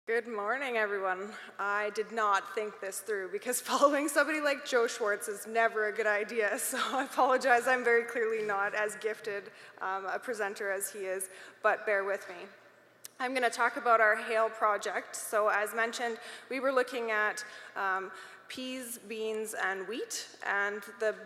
Good morning, everyone. I did not think this through because following somebody like Joe Schwartz is never a good idea, so I apologize. I'm very clearly not as gifted a presenter as he is, but bear with me. I'm going to talk about our hail project. So as mentioned, we were looking at peas, beans, and wheat, and the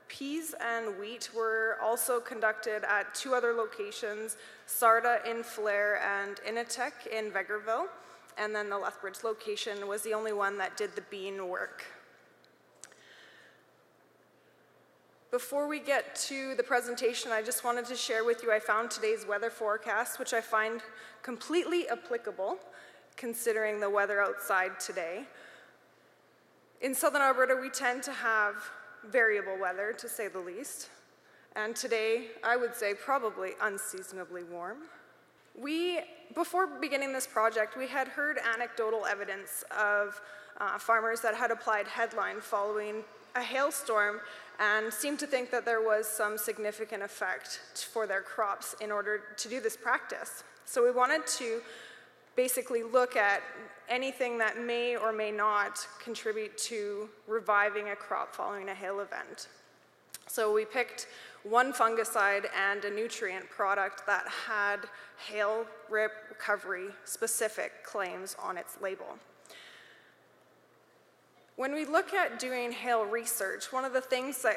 peas and wheat were also conducted at two other locations, Sarda in Flair and Inatek in Vegreville. And then the Lethbridge location was the only one that did the bean work. Before we get to the presentation, I just wanted to share with you, I found today's weather forecast, which I find completely applicable considering the weather outside today. In southern Alberta, we tend to have variable weather, to say the least. And today, I would say probably unseasonably warm. Before beginning this project, we had heard anecdotal evidence of farmers that had applied headline following a hailstorm and seemed to think that there was some significant effect for their crops in order to do this practice. So we wanted to basically look at anything that may or may not contribute to reviving a crop following a hail event. So we picked one fungicide and a nutrient product that had hail rip recovery specific claims on its label. When we look at doing hail research, one of the things that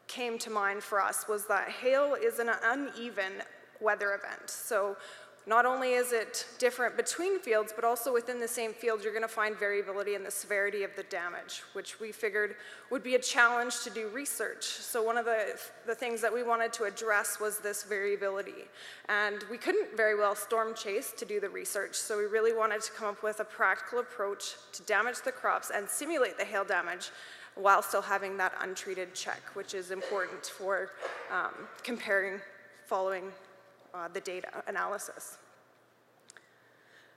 came to mind for us was that hail is an uneven weather event. So not only is it different between fields, but also within the same field, you're going to find variability in the severity of the damage, which we figured would be a challenge to do research. So one of the things that we wanted to address was this variability. And we couldn't very well storm chase to do the research, so we really wanted to come up with a practical approach to damage the crops and simulate the hail damage while still having that untreated check, which is important for comparing following the data analysis.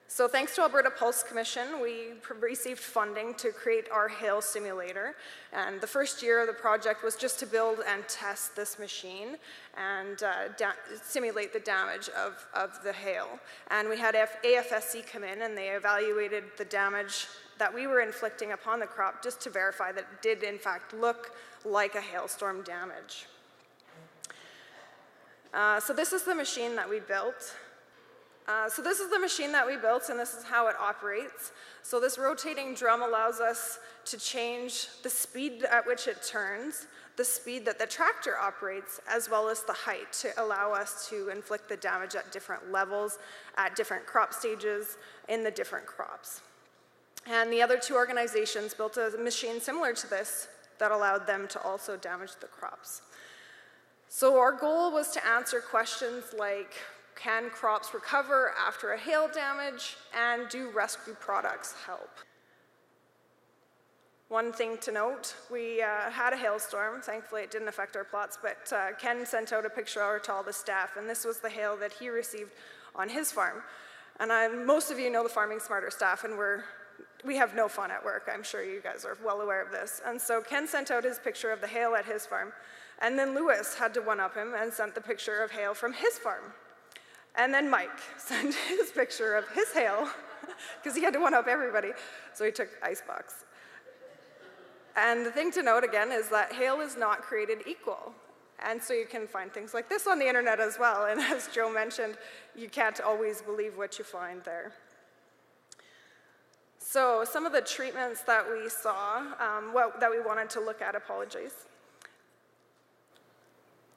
So thanks to Alberta Pulse Commission, we received funding to create our hail simulator. And the first year of the project was just to build and test this machine and simulate the damage of the hail. And we had AFSC come in and they evaluated the damage that we were inflicting upon the crop just to verify that it did in fact look like a hailstorm damage. So this is the machine that we built. And this is how it operates. So this rotating drum allows us to change the speed at which it turns, the speed that the tractor operates, as well as the height to allow us to inflict the damage at different levels, at different crop stages, in the different crops. And the other two organizations built a machine similar to this that allowed them to also damage the crops. So our goal was to answer questions like, can crops recover after a hail damage, and do rescue products help? One thing to note, we had a hailstorm. Thankfully, it didn't affect our plots, but Ken sent out a picture to all the staff, and this was the hail that he received on his farm. And most of you know the Farming Smarter staff, and we have no fun at work. I'm sure you guys are well aware of this. And so Ken sent out his picture of the hail at his farm. And then Lewis had to one-up him and sent the picture of hail from his farm. And then Mike sent his picture of his hail, because he had to one-up everybody, so he took icebox. And the thing to note again is that hail is not created equal. And so you can find things like this on the internet as well. And as Joe mentioned, you can't always believe what you find there. So some of the treatments that we saw, that we wanted to look at,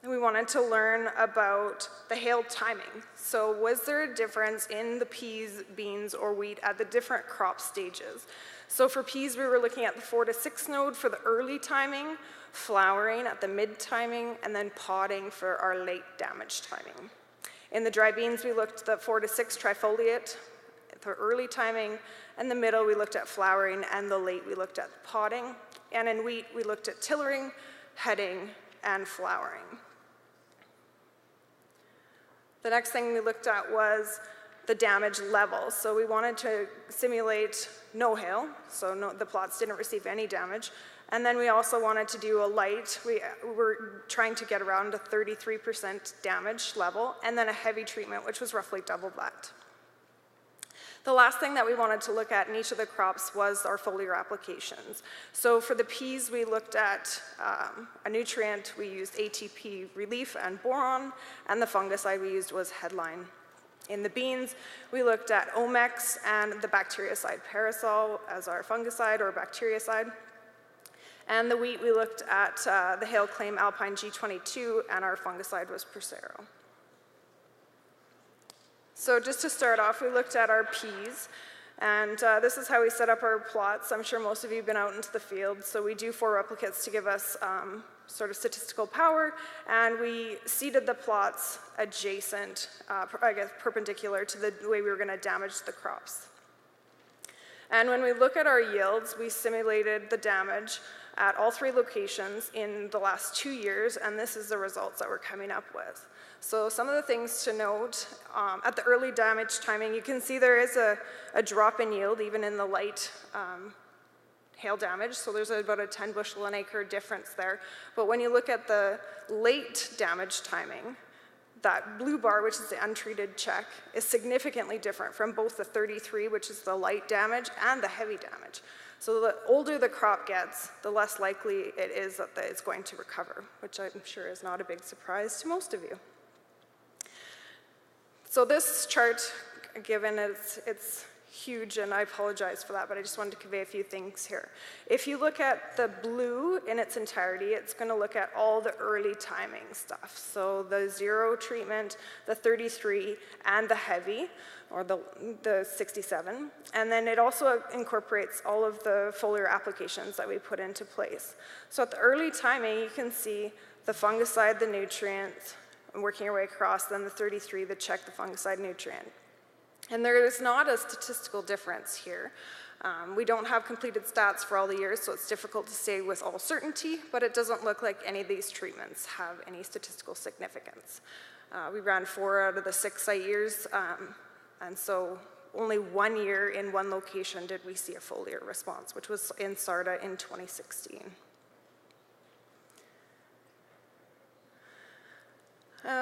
we wanted to learn about the hail timing. So was there a difference in the peas, beans, or wheat at the different crop stages? So for peas, we were looking at the 4 to 6 node for the early timing, flowering at the mid timing, and then podding for our late damage timing. In the dry beans, we looked at the 4 to 6 trifoliate for early timing. In the middle, we looked at flowering, and the late, we looked at podding. And in wheat, we looked at tillering, heading, and flowering. The next thing we looked at was the damage levels. So we wanted to simulate no hail, so the plots didn't receive any damage. And then we also wanted to do a light. We were trying to get around a 33% damage level, and then a heavy treatment, which was roughly double that. The last thing that we wanted to look at in each of the crops was our foliar applications. So for the peas, we looked at a nutrient. We used ATP relief and boron, and the fungicide we used was headline. In the beans, we looked at Omex and the bactericide parasol as our fungicide or bactericide. And the wheat, we looked at the Hail Claim Alpine G22, and our fungicide was Procero. So just to start off, we looked at our peas, and this is how we set up our plots. I'm sure most of you have been out into the field, so we do 4 replicates to give us sort of statistical power, and we seeded the plots adjacent, I guess perpendicular to the way we were going to damage the crops. And when we look at our yields, we simulated the damage at all 3 locations in the last 2 years, and this is the results that we're coming up with. So some of the things to note, at the early damage timing, you can see there is a drop in yield even in the light hail damage, so there's about a 10 bushel an acre difference there. But when you look at the late damage timing, that blue bar, which is the untreated check, is significantly different from both the 33, which is the light damage, and the heavy damage. So the older the crop gets, the less likely it is that it's going to recover, which I'm sure is not a big surprise to most of you. So this chart, given it's huge, and I apologize for that, but I just wanted to convey a few things here. If you look at the blue in its entirety, it's going to look at all the early timing stuff. So the 0 treatment, the 33, and the heavy, or the 67. And then it also incorporates all of the foliar applications that we put into place. So at the early timing, you can see the fungicide, the nutrients, and working your way across, then the 33, the check, the fungicide nutrient. And there is not a statistical difference here. We don't have completed stats for all the years, so it's difficult to say with all certainty, but it doesn't look like any of these treatments have any statistical significance. We ran 4 out of the 6 site years, and so only 1 year in 1 location did we see a foliar response, which was in Sarda in 2016.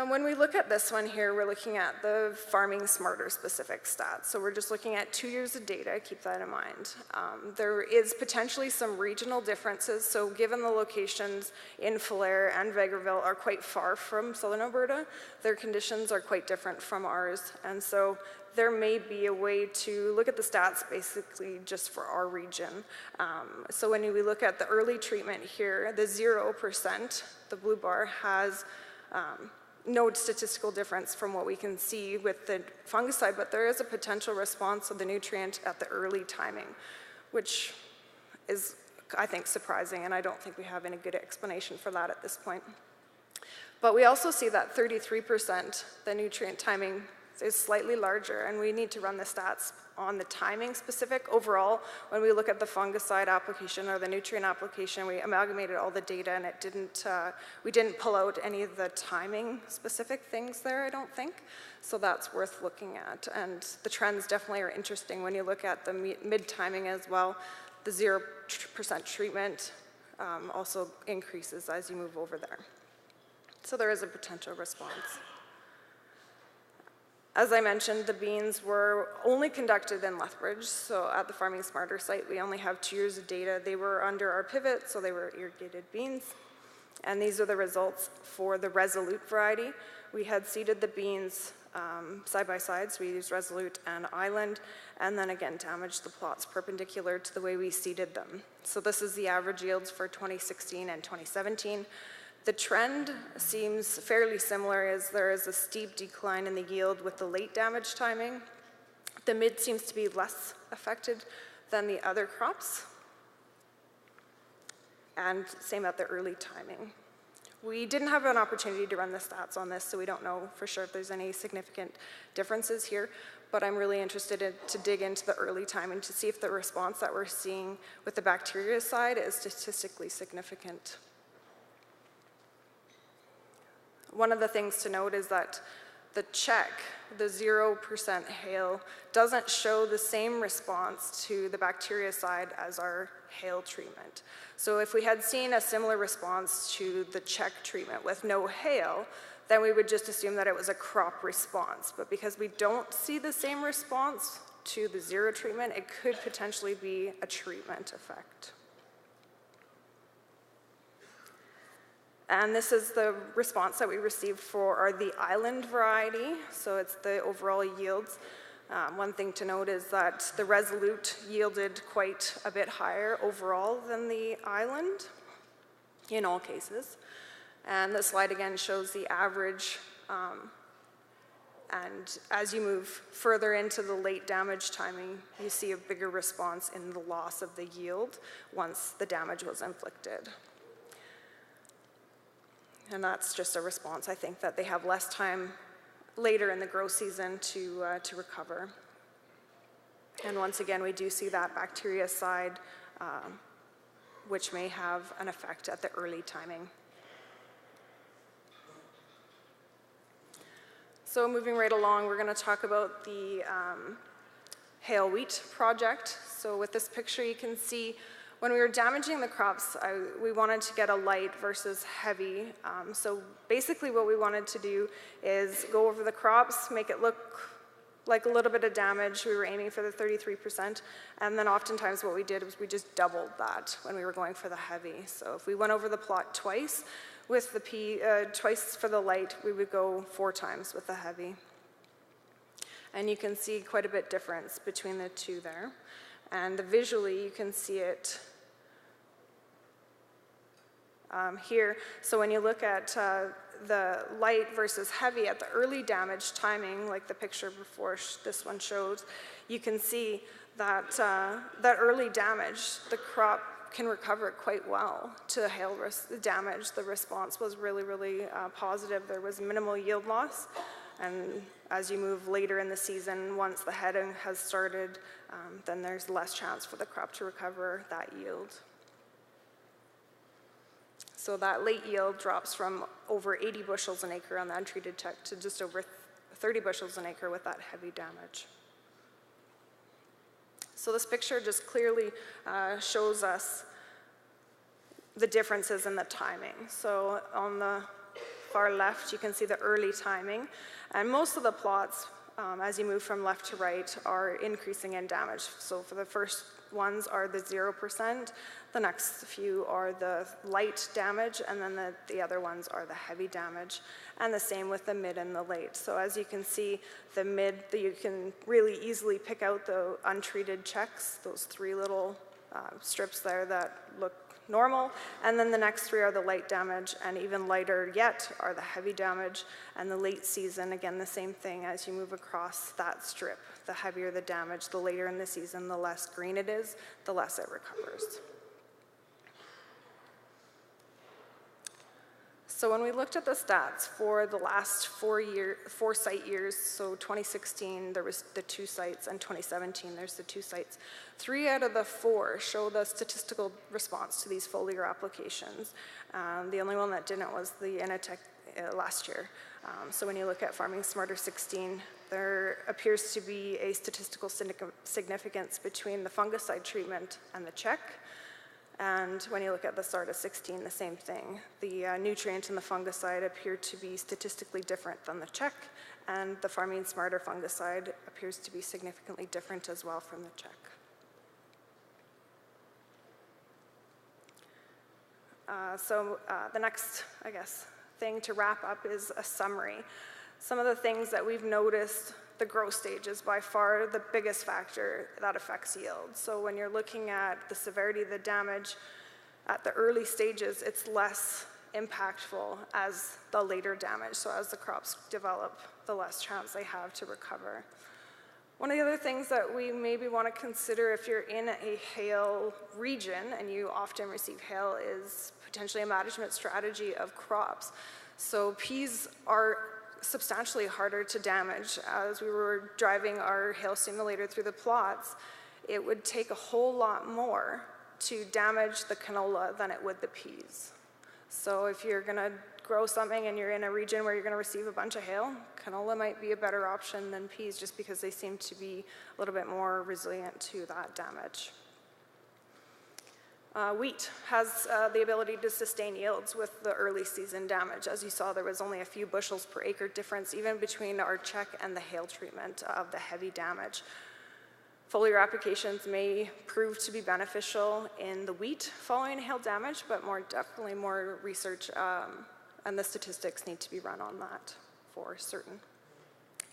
When we look at this one here, we're looking at the Farming Smarter specific stats. So we're just looking at 2 years of data, keep that in mind. There is potentially some regional differences. So given the locations in Folair and Vegreville are quite far from southern Alberta, their conditions are quite different from ours. And so there may be a way to look at the stats basically just for our region. So when we look at the early treatment here, the 0%, the blue bar, has no statistical difference from what we can see with the fungicide, but there is a potential response of the nutrient at the early timing, which is, I think, surprising, and I don't think we have any good explanation for that at this point. But we also see that 33%, the nutrient timing, is slightly larger, and we need to run the stats on the timing specific. Overall, when we look at the fungicide application or the nutrient application, we amalgamated all the data, and it didn't, we didn't pull out any of the timing specific things there, I don't think. So that's worth looking at. And the trends definitely are interesting when you look at the mid-timing as well. The 0% treatment also increases as you move over there. So there is a potential response. As I mentioned, the beans were only conducted in Lethbridge, so at the Farming Smarter site, we only have 2 years of data. They were under our pivot, so they were irrigated beans. And these are the results for the Resolute variety. We had seeded the beans side by side, so we used Resolute and Island, and then again damaged the plots perpendicular to the way we seeded them. So this is the average yields for 2016 and 2017. The trend seems fairly similar, as there is a steep decline in the yield with the late damage timing. The mid seems to be less affected than the other crops, and same at the early timing. We didn't have an opportunity to run the stats on this, so we don't know for sure if there's any significant differences here, but I'm really interested to dig into the early timing to see if the response that we're seeing with the bacteria side is statistically significant. One of the things to note is that the check, the 0% hail, doesn't show the same response to the bacteria side as our hail treatment. So if we had seen a similar response to the check treatment with no hail, then we would just assume that it was a crop response. But because we don't see the same response to the zero treatment, it could potentially be a treatment effect. And this is the response that we received for the island variety, so it's the overall yields. One thing to note is that the Resolute yielded quite a bit higher overall than the island in all cases. And the slide again shows the average, and as you move further into the late damage timing, you see a bigger response in the loss of the yield once the damage was inflicted. And that's just a response, I think, that they have less time later in the grow season to recover. And once again, we do see that bacteria side, which may have an effect at the early timing. So moving right along, we're going to talk about the hail wheat project. So with this picture, you can see when we were damaging the crops, we wanted to get a light versus heavy. So basically what we wanted to do is go over the crops, make it look like a little bit of damage. We were aiming for the 33%. And then oftentimes what we did was we just doubled that when we were going for the heavy. So if we went over the plot twice with the twice for the light, we would go 4 times with the heavy. And you can see quite a bit difference between the two there. And visually, you can see it here. So when you look at the light versus heavy at the early damage timing, like the picture before this one shows, you can see that that early damage, the crop can recover quite well to hail damage. The response was really, really positive. There was minimal yield loss. And as you move later in the season, once the heading has started, then there's less chance for the crop to recover that yield. So that late yield drops from over 80 bushels an acre on the untreated check to just over 30 bushels an acre with that heavy damage. So this picture just clearly shows us the differences in the timing. So on the far left, you can see the early timing. And most of the plots, as you move from left to right, are increasing in damage. So for the first ones are the 0%, the next few are the light damage, and then the other ones are the heavy damage. And the same with the mid and the late. So as you can see, the mid, you can really easily pick out the untreated checks, those 3 little strips there that look normal, and then the next 3 are the light damage, and even lighter yet are the heavy damage, and the late season, again, the same thing as you move across that strip. The heavier the damage, the later in the season, the less green it is, the less it recovers. So when we looked at the stats for the last 4 site years, so 2016 there was the 2 sites, and 2017 there's the 2 sites. 3 out of the 4 show the statistical response to these foliar applications. The only one that didn't was the Initech last year. So when you look at Farming Smarter 16, there appears to be a statistical significance between the fungicide treatment and the check. And when you look at the SARTA 16, the same thing. The nutrient and the fungicide appear to be statistically different than the check, and the Farming Smarter fungicide appears to be significantly different as well from the check. The next, I guess, thing to wrap up is a summary. Some of the things that we've noticed, the growth stage is by far the biggest factor that affects yield. So when you're looking at the severity of the damage at the early stages, it's less impactful as the later damage. So as the crops develop, the less chance they have to recover. One of the other things that we maybe want to consider if you're in a hail region and you often receive hail is potentially a management strategy of crops. So peas are substantially harder to damage. As we were driving our hail simulator through the plots, it would take a whole lot more to damage the canola than it would the peas. So if you're going to grow something and you're in a region where you're going to receive a bunch of hail, canola might be a better option than peas just because they seem to be a little bit more resilient to that damage. Wheat has the ability to sustain yields with the early season damage. As you saw, there was only a few bushels per acre difference even between our check and the hail treatment of the heavy damage. Foliar applications may prove to be beneficial in the wheat following hail damage, but definitely more research and the statistics need to be run on that for certain.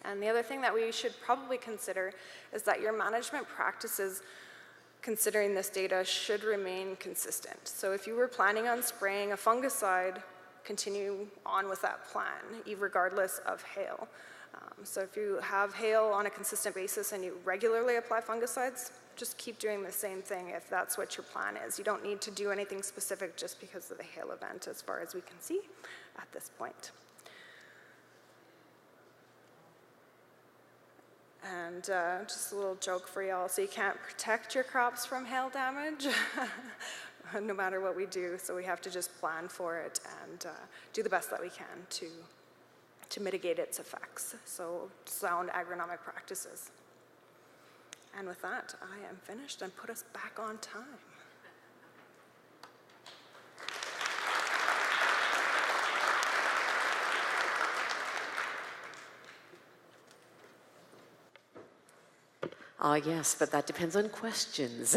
And the other thing that we should probably consider is that your management practices considering this data should remain consistent. So if you were planning on spraying a fungicide, continue on with that plan, regardless of hail. So if you have hail on a consistent basis and you regularly apply fungicides, just keep doing the same thing if that's what your plan is. You don't need to do anything specific just because of the hail event as far as we can see at this point. And just a little joke for y'all, so you can't protect your crops from hail damage no matter what we do, so we have to just plan for it and do the best that we can to mitigate its effects. So sound agronomic practices. And with that, I am finished and put us back on time. Yes, but that depends on questions.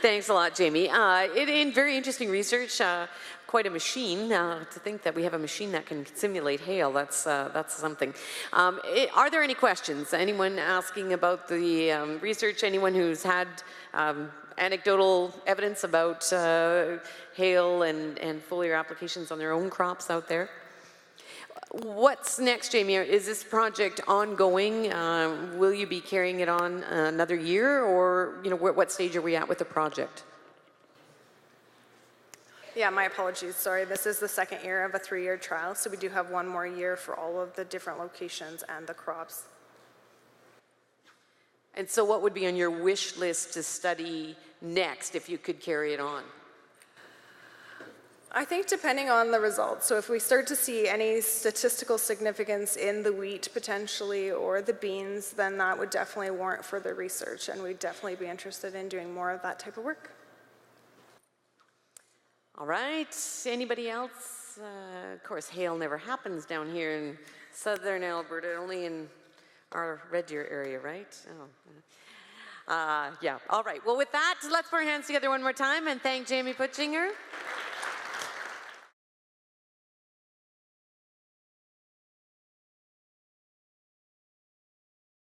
Thanks a lot, Jamie. Very interesting research, quite a machine. To think that we have a machine that can simulate hail, that's something. Are there any questions? Anyone asking about the research? Anyone who's had anecdotal evidence about hail and foliar applications on their own crops out there? What's next, Jamie? Is this project ongoing? Will you be carrying it on another year, or what stage are we at with the project? Yeah, my apologies. Sorry, this is the second year of a 3-year trial, so we do have one more year for all of the different locations and the crops. And so, what would be on your wish list to study next if you could carry it on? I think depending on the results. So if we start to see any statistical significance in the wheat potentially or the beans, then that would definitely warrant further research, and we'd definitely be interested in doing more of that type of work. All right, anybody else? Of course, hail never happens down here in southern Alberta, only in our Red Deer area, right? Oh. Yeah, all right. Well, with that, let's put our hands together one more time and thank Jamie Puchinger.